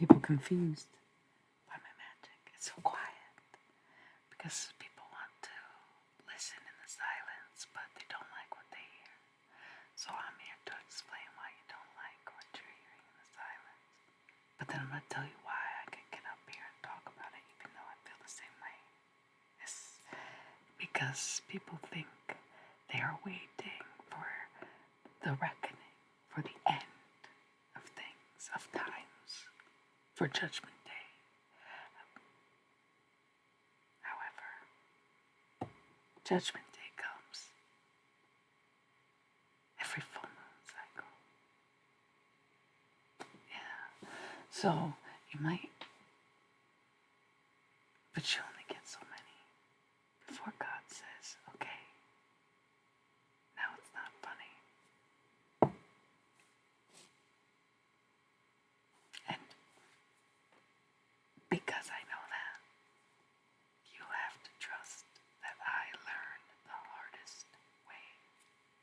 people confused by my magic. It's so quiet because people want to listen in the silence, but they don't like what they hear. So I'm here to explain why you don't like what you're hearing in the silence. But then I'm going to tell you why I can get up here and talk about it even though I feel the same way. It's because people think they are waiting for the reckoning, for the end of things, of times, for Judgment Day. However, Judgment Day comes every full moon cycle. Yeah. So you might, but you only get so many before God says, okay, now it's not funny. And because I know that, you have to trust that I learned the hardest way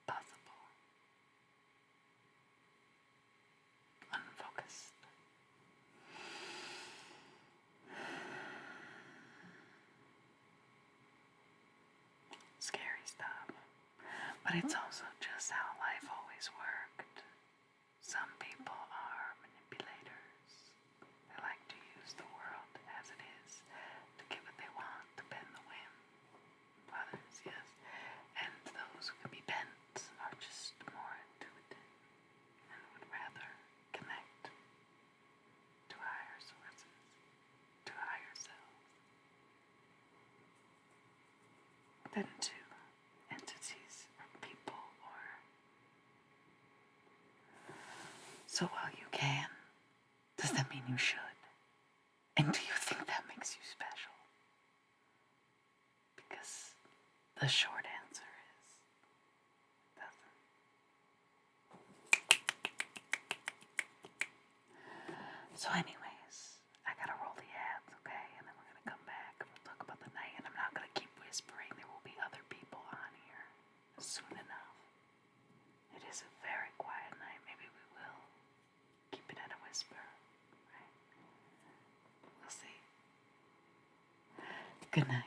possible. Unfocused. Scary stuff. But it's also just how life always worked. Some people are manipulators. They like to use the world as it is to get what they want, to bend the whim of others, yes. And those who can be bent are just more intuitive and would rather connect to higher sources, to higher selves, than to entities or people or. So while you can, does that mean you should? And do you think that makes you special? Because the short answer is it doesn't. So anyways, I gotta roll the ads, okay? And then we're gonna come back and we'll talk about the night. And I'm not gonna keep whispering. There will be other people on here soon enough. It is a very quiet night. Maybe we will keep it at a whisper, right? We'll see. Good night.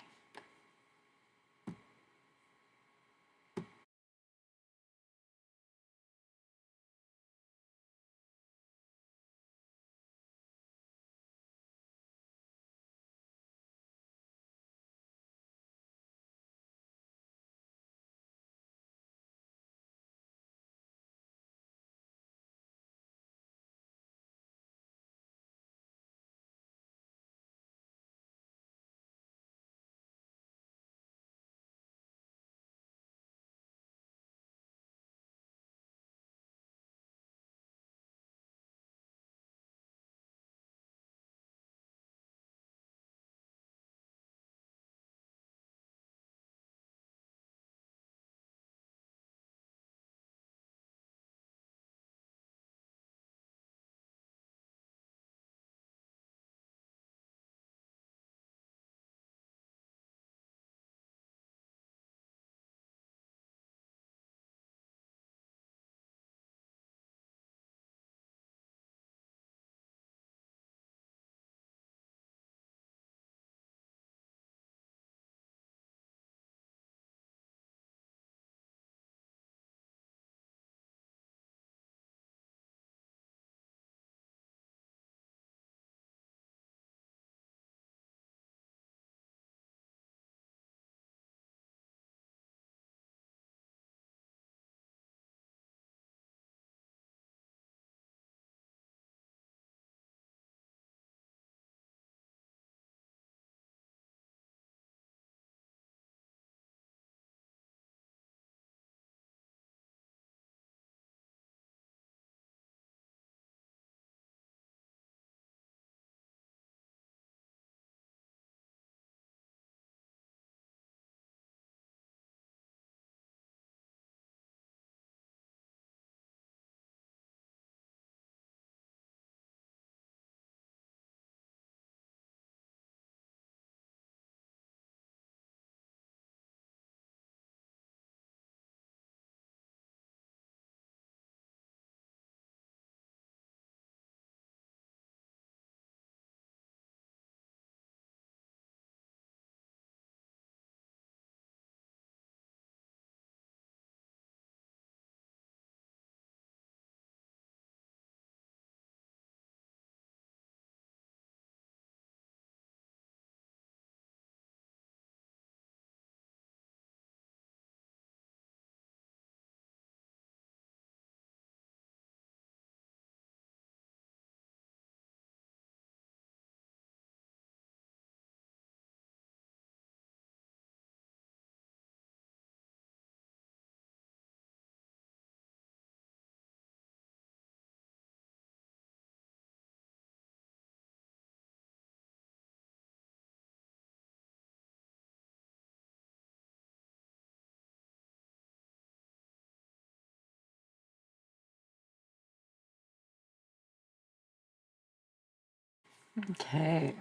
Okay.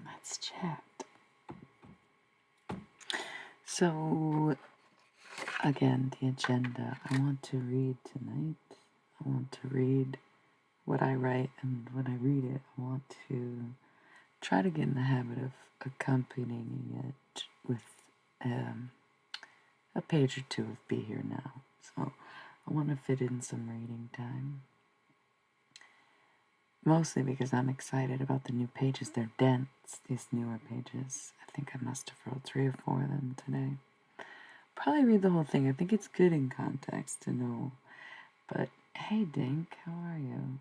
Let's chat. So, again, the agenda. I want to read tonight. I want to read what I write, and when I read it, I want to try to get in the habit of accompanying it with a page or two of Be Here Now. So, I want to fit in some reading time. Mostly because I'm excited about the new pages. They're dense, these newer pages. I think I must have wrote 3 or 4 of them today. Probably read the whole thing. I think it's good in context to know. But hey, Dink, how are you?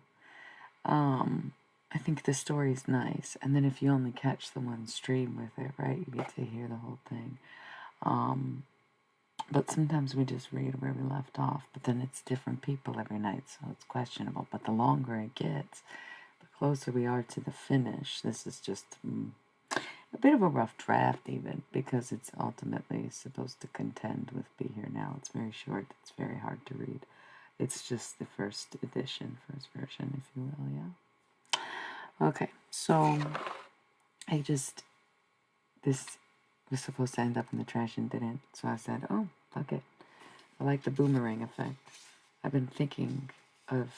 I think the story's nice. And then if you only catch the one stream with it, right, you get to hear the whole thing. But sometimes we just read where we left off. But then it's different people every night, so it's questionable. But the longer it gets, the closer we are to the finish. This is just a bit of a rough draft even, because it's ultimately supposed to contend with Be Here Now. It's very short. It's very hard to read. It's just the first edition, first version, if you will, yeah? Okay, so this was supposed to end up in the trash and didn't, so I said, oh, fuck it. I like the boomerang effect. I've been thinking of,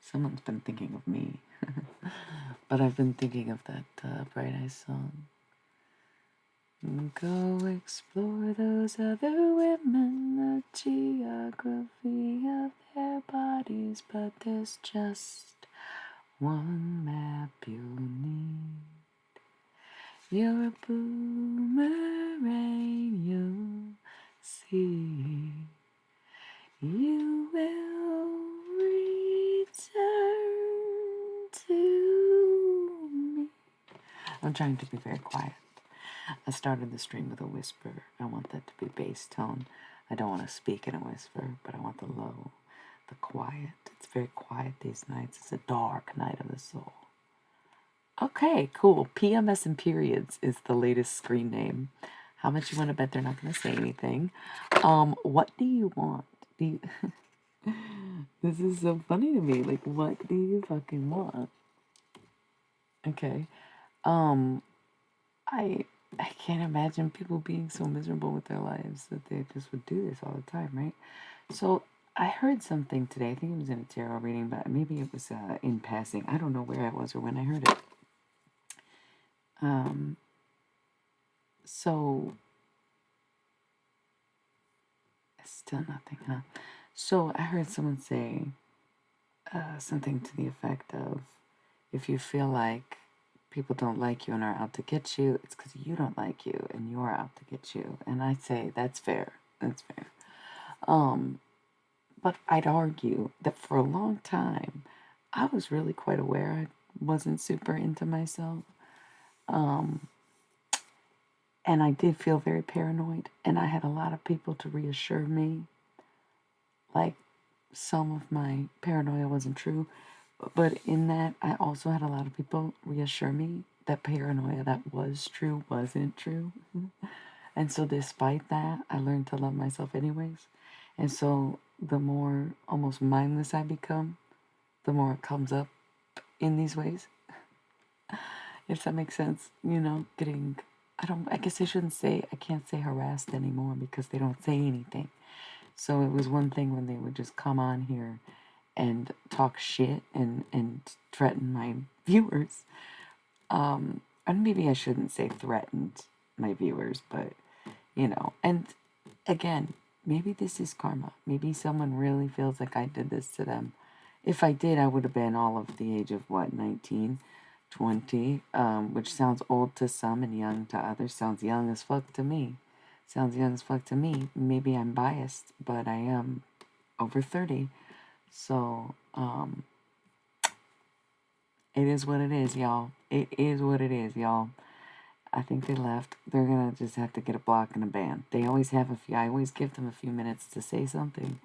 someone's been thinking of me, but I've been thinking of that Bright Eyes song. Go explore those other women, the geography of their bodies, but there's just one map you need. You're a boomerang, you'll see. You will return to me. I'm trying to be very quiet. I started the stream with a whisper. I want that to be bass tone. I don't want to speak in a whisper, but I want the low, the quiet. It's very quiet these nights. It's a dark night of the soul. Okay, cool. PMS and Periods is the latest screen name. How much you want to bet they're not going to say anything? What do you want? This is so funny to me. Like, what do you fucking want? Okay. I can't imagine people being so miserable with their lives that they just would do this all the time, right? So I heard something today. I think it was in a tarot reading, but maybe it was in passing. I don't know where it was or when I heard it. So still nothing, huh? So I heard someone say something to the effect of, if you feel like people don't like you and are out to get you, it's because you don't like you and you're out to get you. And I'd say that's fair. That's fair. But I'd argue that for a long time, I was really quite aware I wasn't super into myself. And I did feel very paranoid. And I had a lot of people to reassure me. Like, some of my paranoia wasn't true. But in that, I also had a lot of people reassure me that paranoia that was true wasn't true. And so despite that, I learned to love myself anyways. And so the more almost mindless I become, the more it comes up in these ways. If that makes sense, you know, I guess I can't say harassed anymore because they don't say anything. So it was one thing when they would just come on here and talk shit and threaten my viewers. And maybe I shouldn't say threatened my viewers, but, you know, and again, maybe this is karma. Maybe someone really feels like I did this to them. If I did, I would have been all of the age of, 19, 20, which sounds old to some and young to others. Sounds young as fuck to me. Sounds young as fuck to me. Maybe I'm biased, but I am over 30. So, it is what it is, y'all. It is what it is, y'all. I think they left. They're gonna just have to get a block and a ban. They always have I always give them a few minutes to say something,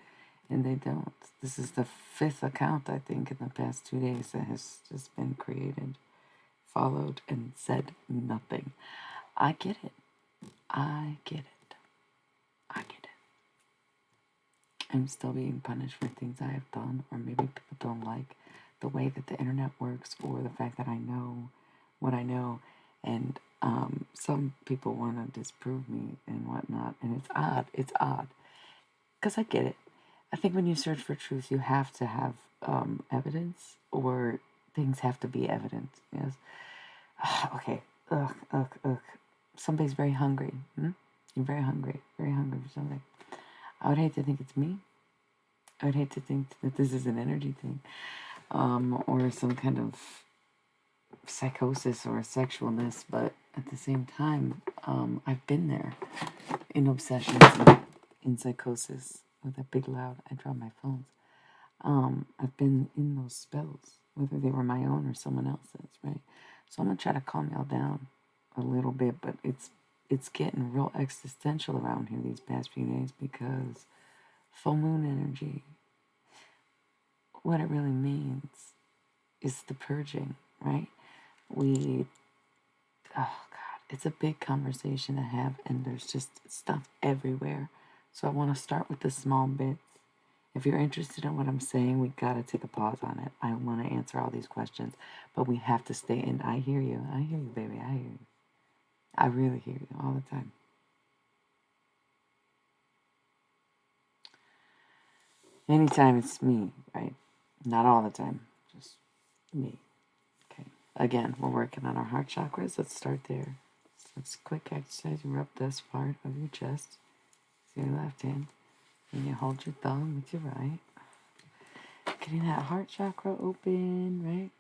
and they don't. This is the 5th account, I think, in the past 2 days that has just been created, followed, and said nothing. I get it. I get it. I get it. I'm still being punished for things I have done, or maybe people don't like the way that the internet works, or the fact that I know what I know, and some people want to disprove me and whatnot, and it's odd. It's odd because I get it. I think when you search for truth, you have to have evidence, or things have to be evident. Yes. Okay. Ugh, ugh, ugh. Somebody's very hungry. You're very hungry for something. I would hate to think it's me. I would hate to think that this is an energy thing, or some kind of psychosis or sexualness. But at the same time, I've been there in obsessions and in psychosis with a big loud. I drop my phones. I've been in those spells, whether they were my own or someone else's, right? So I'm gonna try to calm y'all down a little bit, but it's getting real existential around here these past few days because full moon energy, what it really means is the purging, right? Oh God, it's a big conversation to have, and there's just stuff everywhere. So I want to start with the small bits. If you're interested in what I'm saying, we gotta take a pause on it. I want to answer all these questions, but we have to stay in. I hear you, baby. I hear you. I really hear you all the time. Anytime it's me, right? Not all the time, just me. Okay. Again, we're working on our heart chakras. Let's start there. So it's a quick exercise. You rub this part of your chest with your left hand, and you hold your thumb with your right. Getting that heart chakra open, right?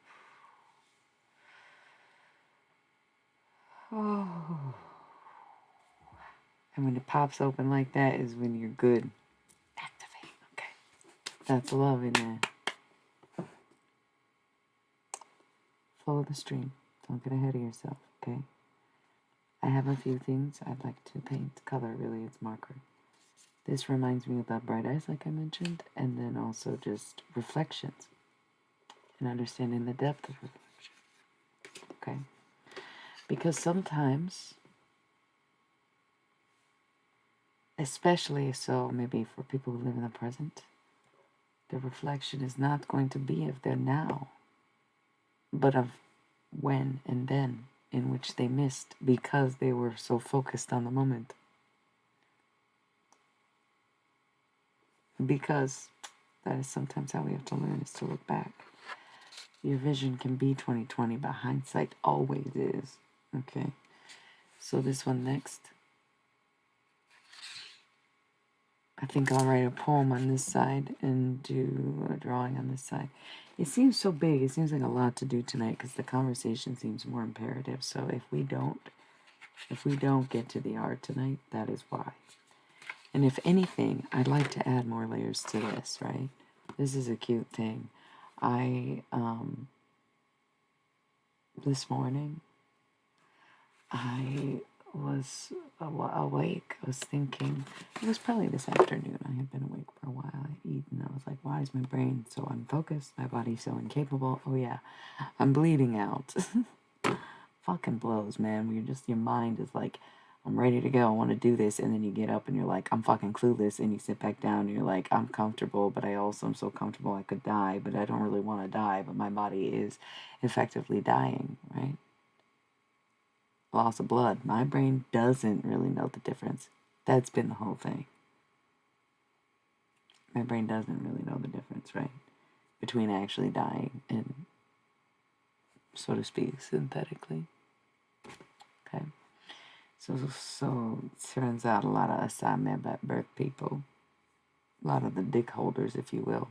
Oh. And when it pops open like that is when you're good. Activate. Okay. That's love in there. Follow the stream. Don't get ahead of yourself, okay? I have a few things I'd like to paint. Color, really, it's marker. This reminds me of the bright eyes, like I mentioned, and then also just reflections and understanding the depth of reflection, okay? Because sometimes, especially so maybe for people who live in the present, the reflection is not going to be of their now, but of when and then, in which they missed because they were so focused on the moment. Because that is sometimes how we have to learn, is to look back. Your vision can be 2020, but hindsight always is. Okay. So this one next. I think I'll write a poem on this side and do a drawing on this side. It seems so big. It seems like a lot to do tonight because the conversation seems more imperative. So if we don't get to the art tonight, that is why. And if anything, I'd like to add more layers to this, right? This is a cute thing. This morning, I was awake. I was thinking, it was probably this afternoon. I had been awake for a while. I eat, and I was like, why is my brain so unfocused? My body so incapable? Oh yeah, I'm bleeding out. Fucking blows, man. Your mind is like, I'm ready to go. I want to do this. And then you get up and you're like, I'm fucking clueless. And you sit back down and you're like, I'm comfortable, but I also am so comfortable I could die, but I don't really want to die. But my body is effectively dying, right? Loss of blood. My brain doesn't really know the difference. That's been the whole thing. My brain doesn't really know the difference, right? Between actually dying and, so to speak, synthetically. Okay. So it turns out a lot of assignment at birth people, a lot of the dick holders, if you will.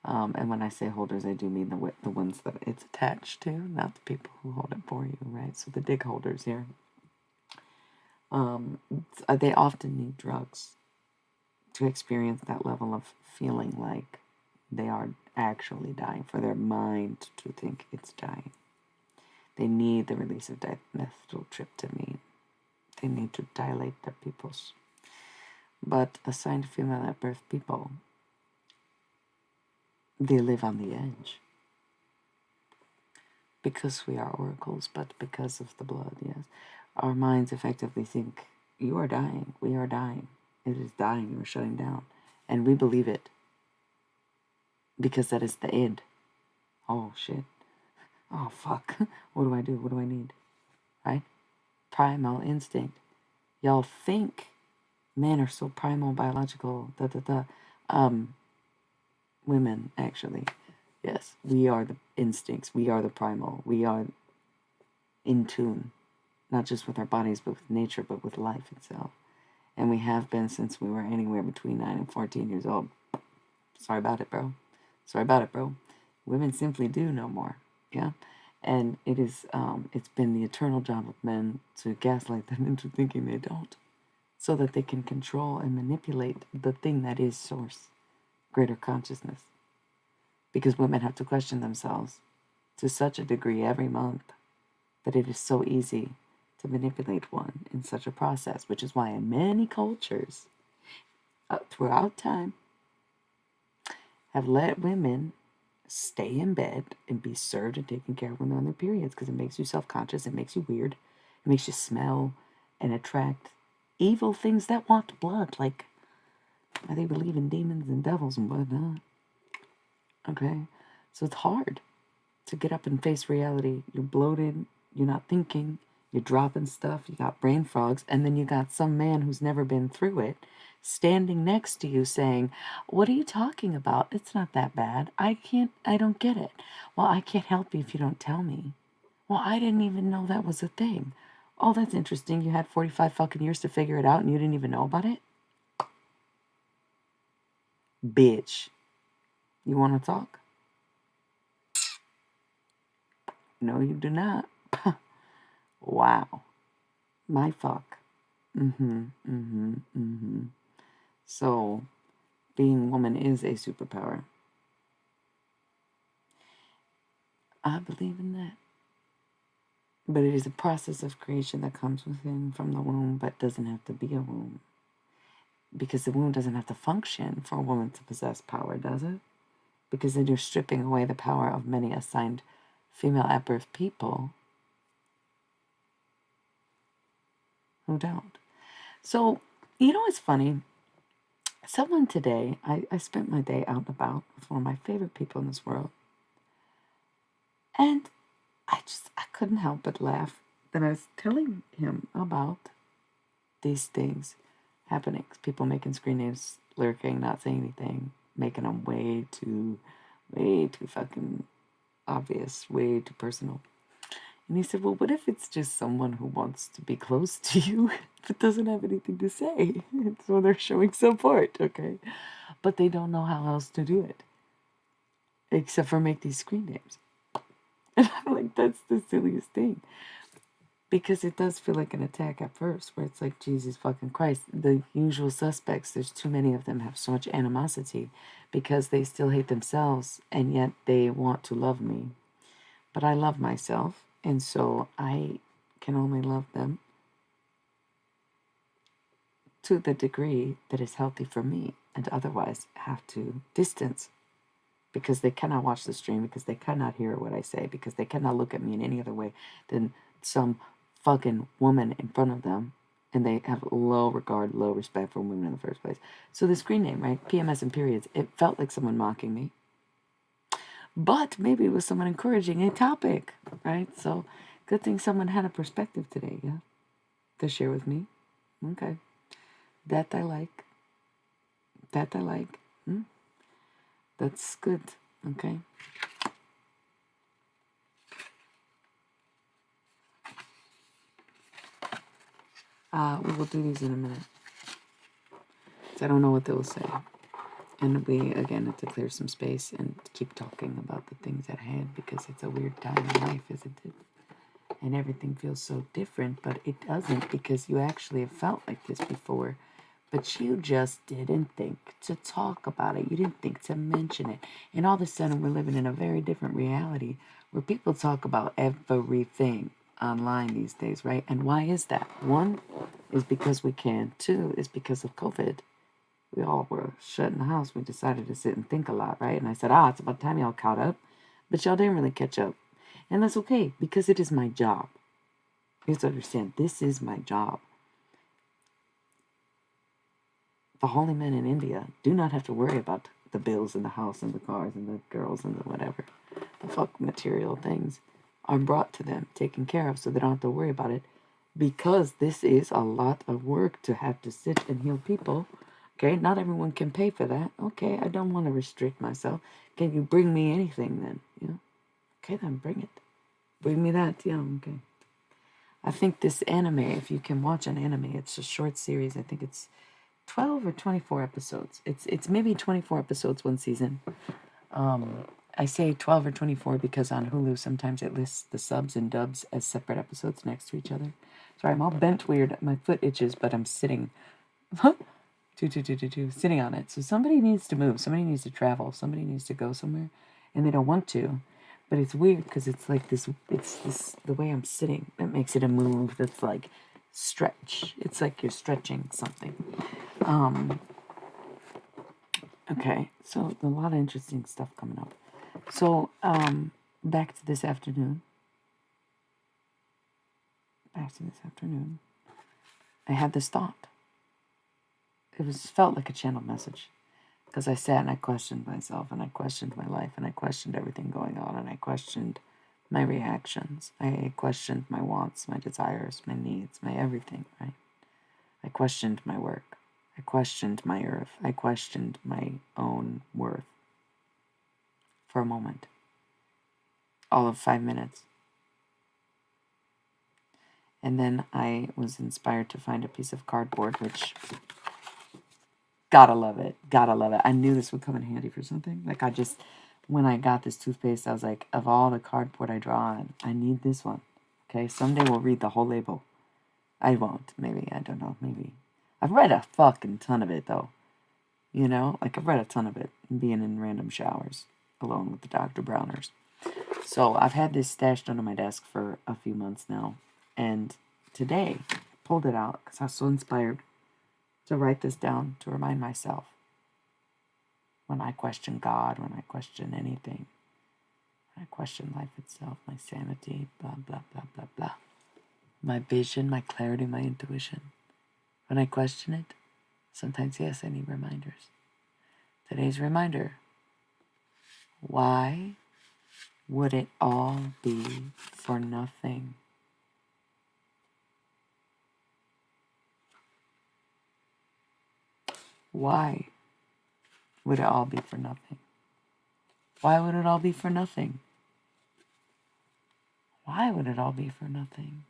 And when I say holders, I do mean the ones that it's attached to, not the people who hold it for you, right? So the dick holders here. They often need drugs to experience that level of feeling like they are actually dying, for their mind to think it's dying. They need the release of dimethyltryptamine. They need to dilate their pupils. But assigned female at birth people, they live on the edge. Because we are oracles, but because of the blood, yes. Our minds effectively think, you are dying, we are dying. It is dying, you are shutting down. And we believe it because that is the end. Oh, shit. Oh, fuck. What do I do? What do I need? Right? Primal instinct. Y'all think men are so primal, biological, women, actually. Yes, we are the instincts. We are the primal. We are in tune, not just with our bodies, but with nature, but with life itself. And we have been since we were anywhere between 9 and 14 years old. Sorry about it, bro. Sorry about it, bro. Women simply do know more. Yeah. And it is, it's been the eternal job of men to gaslight them into thinking they don't, so that they can control and manipulate the thing that is source, greater consciousness. Because women have to question themselves to such a degree every month that it is so easy to manipulate one in such a process, which is why in many cultures throughout time have let women stay in bed and be served and taking care of women on their periods, because it makes you self-conscious, it makes you weird, it makes you smell and attract evil things that want blood, like they believe in demons and devils and whatnot. Okay, so it's hard to get up and face reality. You're bloated, you're not thinking, you're dropping stuff, you got brain frogs, and then you got some man who's never been through it standing next to you saying, "What are you talking about? It's not that bad. I don't get it." "Well, I can't help you if you don't tell me." "Well, I didn't even know that was a thing." "Oh, that's interesting. You had 45 fucking years to figure it out and you didn't even know about it?" Bitch. You want to talk? No, you do not. Wow. My fuck. So, being woman is a superpower. I believe in that. But it is a process of creation that comes within from the womb, but doesn't have to be a womb. Because the womb doesn't have to function for a woman to possess power, does it? Because then you're stripping away the power of many assigned female at birth people who don't. So, you know what's funny? Someone today, I spent my day out and about with one of my favorite people in this world. And I couldn't help but laugh. Then I was telling him about these things happening. People making screen names, lurking, not saying anything, making them way too fucking obvious, way too personal. And he said, "Well, what if it's just someone who wants to be close to you, but doesn't have anything to say? So they're showing support, okay? But they don't know how else to do it, except for make these screen names." And I'm like, that's the silliest thing. Because it does feel like an attack at first, where it's like, Jesus fucking Christ, the usual suspects, there's too many of them, have so much animosity because they still hate themselves and yet they want to love me. But I love myself, and so I can only love them to the degree that is healthy for me, and otherwise have to distance, because they cannot watch the stream, because they cannot hear what I say, because they cannot look at me in any other way than some fucking woman in front of them, and they have low regard, low respect for women in the first place. So the screen name, right, PMS and periods, it felt like someone mocking me, but maybe it was someone encouraging a topic, right? So good thing someone had a perspective today, yeah, to share with me. Okay, that I like. That I like. That's good. Okay. We will do these in a minute. I don't know what they will say. And we, again, have to clear some space and keep talking about the things at hand, because it's a weird time in life, isn't it? And everything feels so different, but it doesn't, because you actually have felt like this before. But you just didn't think to talk about it. You didn't think to mention it. And all of a sudden, we're living in a very different reality where people talk about everything online these days, right? And why is that? One is because we can. Two is because of COVID. We all were shut in the house. We decided to sit and think a lot, right? And I said, it's about time y'all caught up. But y'all didn't really catch up. And that's okay, because it is my job. You have to understand, this is my job. the holy men in India do not have to worry about the bills and the house and the cars and the girls and the whatever. The fuck material things are brought to them, taken care of, so they don't have to worry about it. Because this is a lot of work to have to sit and heal people. Okay, not everyone can pay for that. Okay, I don't want to restrict myself. Can you bring me anything then? You know? Okay, then bring it. Bring me that. Yeah, okay. I think this anime, if you can watch an anime, it's a short series. I think it's 12 or 24 episodes. It's maybe 24 episodes one season. I say 12 or 24 because on Hulu sometimes it lists the subs and dubs as separate episodes next to each other. Sorry, I'm all bent weird. My foot itches, but I'm sitting. Sitting on it. So somebody needs to move. Somebody needs to travel. Somebody needs to go somewhere, and they don't want to. But it's weird because it's like this. It's this the way I'm sitting that makes it a move that's like stretch. It's like you're stretching something. Okay, so a lot of interesting stuff coming up. So back to this afternoon. I had this thought. It felt like a channel message. Because I sat and I questioned myself, and I questioned my life, and I questioned everything going on, and I questioned my reactions. I questioned my wants, my desires, my needs, my everything, right? I questioned my work. I questioned my earth. I questioned my own worth. For a moment. All of 5 minutes. And then I was inspired to find a piece of cardboard, which... Gotta love it. I knew this would come in handy for something. Like when I got this toothpaste, I was like, of all the cardboard I draw on, I need this one. Okay, someday we'll read the whole label. I won't. Maybe. I don't know. Maybe. I've read a fucking ton of it, though. You know? Like, I've read a ton of it. Being in random showers. Alone with the Dr. Browners. So, I've had this stashed under my desk for a few months now. And today, I pulled it out because I was so inspired to write this down to remind myself when I question God, when I question anything, when I question life itself, my sanity, blah, blah, blah, blah, blah. My vision, my clarity, my intuition. When I question it, sometimes, yes, I need reminders. Today's reminder, why would it all be for nothing? Why would it all be for nothing? Why would it all be for nothing? Why would it all be for nothing?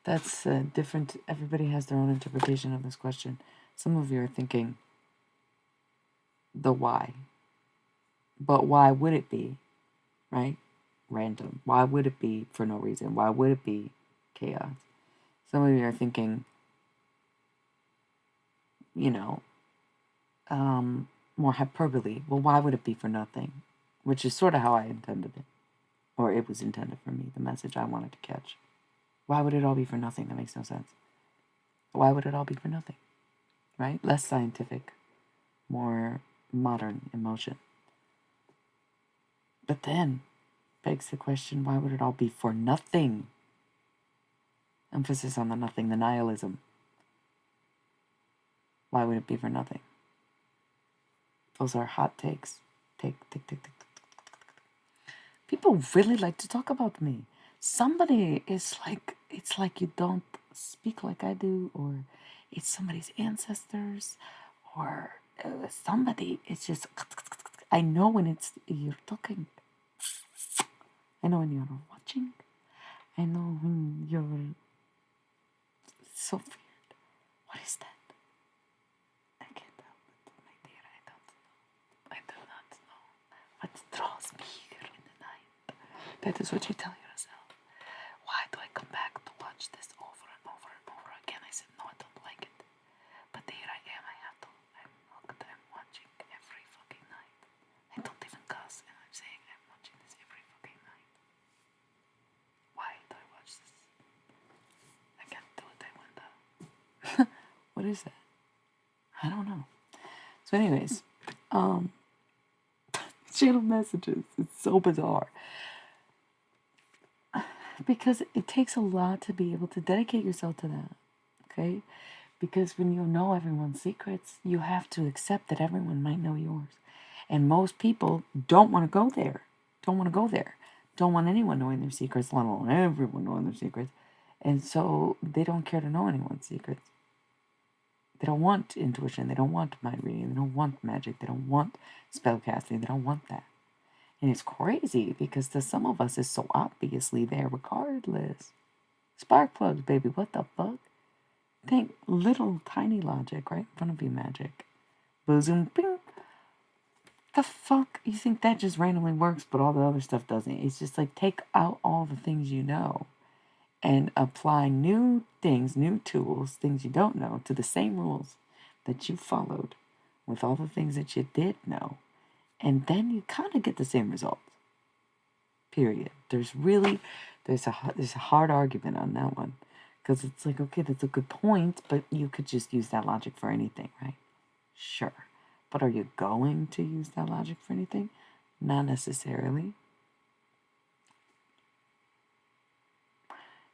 That's different. Everybody has their own interpretation of this question. Some of you are thinking the why. But why would it be, right? Random. Why would it be for no reason? Why would it be chaos? Some of you are thinking, more hyperbole. Well, why would it be for nothing? Which is sort of how I intended it. Or it was intended for me, the message I wanted to catch. Why would it all be for nothing? That makes no sense. Why would it all be for nothing? Right? Less scientific, more modern emotion. But then begs the question, why would it all be for nothing? Emphasis on the nothing, the nihilism. Why would it be for nothing? Those are hot takes. Take. People really like to talk about me. Somebody is like, it's like you don't speak like I do, or it's somebody's ancestors, or somebody. It's just, I know when you're talking. I know when you're watching. I know when you're so weird. What is that? I can't help it, my dear. I do not know what draws me here in the night. That is what you tell yourself. Why do I come back to watch this over and over and over again? I said, no, I don't like it. But here I am. I have to. I'm hooked. I'm watching every fucking night. I don't even cuss, and I'm saying I'm watching this every fucking night. Why do I watch this? I can't do it. I wonder. What is that? I don't know. So anyways, channel messages. It's so bizarre. Because it takes a lot to be able to dedicate yourself to that. Okay? Because when you know everyone's secrets, you have to accept that everyone might know yours. And most people don't want to go there. Don't want to go there. Don't want anyone knowing their secrets, let alone everyone knowing their secrets. And so they don't care to know anyone's secrets. They don't want intuition. They don't want mind reading. They don't want magic. They don't want spellcasting. They don't want that. And it's crazy because to some of us it's so obviously there regardless. Spark plugs, baby. What the fuck? Think little tiny logic right in front of you, magic. Boom, bing. The fuck? You think that just randomly works, but all the other stuff doesn't? It's just like take out all the things you know and apply new things, new tools, things you don't know, to the same rules that you followed with all the things that you did know. And then you kind of get the same results. Period. There's a hard argument on that one. Because it's like, okay, that's a good point, but you could just use that logic for anything, right? Sure. But are you going to use that logic for anything? Not necessarily.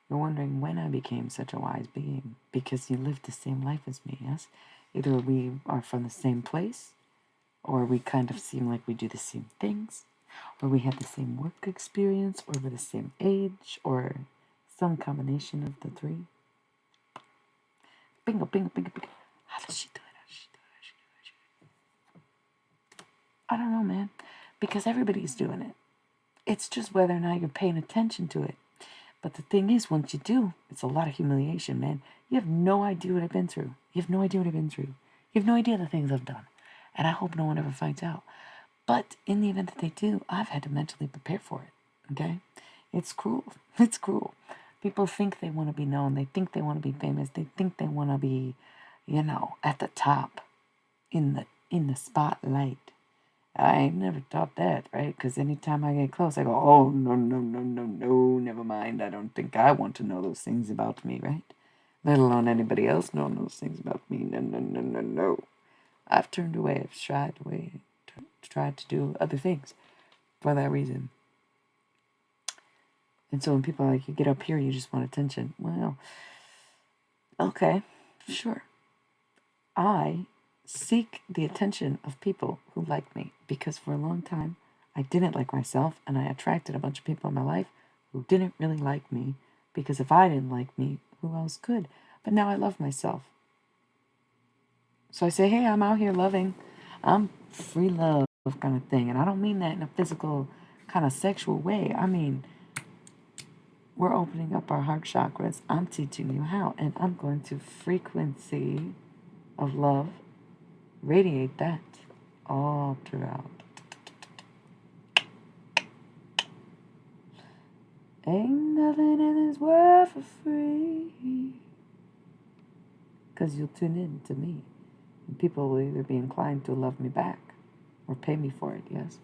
You're wondering when I became such a wise being. Because you lived the same life as me, yes? Either we are from the same place, or we kind of seem like we do the same things, or we have the same work experience, or we're the same age, or some combination of the three. Bingo, bingo, bingo, bingo. How does she do it? I don't know, man. Because everybody's doing it. It's just whether or not you're paying attention to it. But the thing is, once you do, it's a lot of humiliation, man. You have no idea what I've been through. You have no idea what I've been through. You have no idea the things I've done. And I hope no one ever finds out. But in the event that they do, I've had to mentally prepare for it. Okay? It's cruel. It's cruel. People think they want to be known. They think they want to be famous. They think they want to be, at the top, in the spotlight. I ain't never thought that, right? Because anytime I get close, I go, oh, no, no, no, no, no, never mind. I don't think I want to know those things about me, right? Let alone anybody else knowing those things about me. No, no, no, no, no. I've turned away. I've tried to do other things for that reason. And so when people are like, you get up here, you just want attention. Well, okay, sure. I seek the attention of people who like me because for a long time I didn't like myself and I attracted a bunch of people in my life who didn't really like me because if I didn't like me, who else could? But now I love myself. So I say, hey, I'm out here loving. I'm free love kind of thing. And I don't mean that in a physical kind of sexual way. I mean, we're opening up our heart chakras. I'm teaching you how. And I'm going to frequency of love radiate that all throughout. Ain't nothing in this world for free. Because you'll tune in to me. And people will either be inclined to love me back or pay me for it, yes?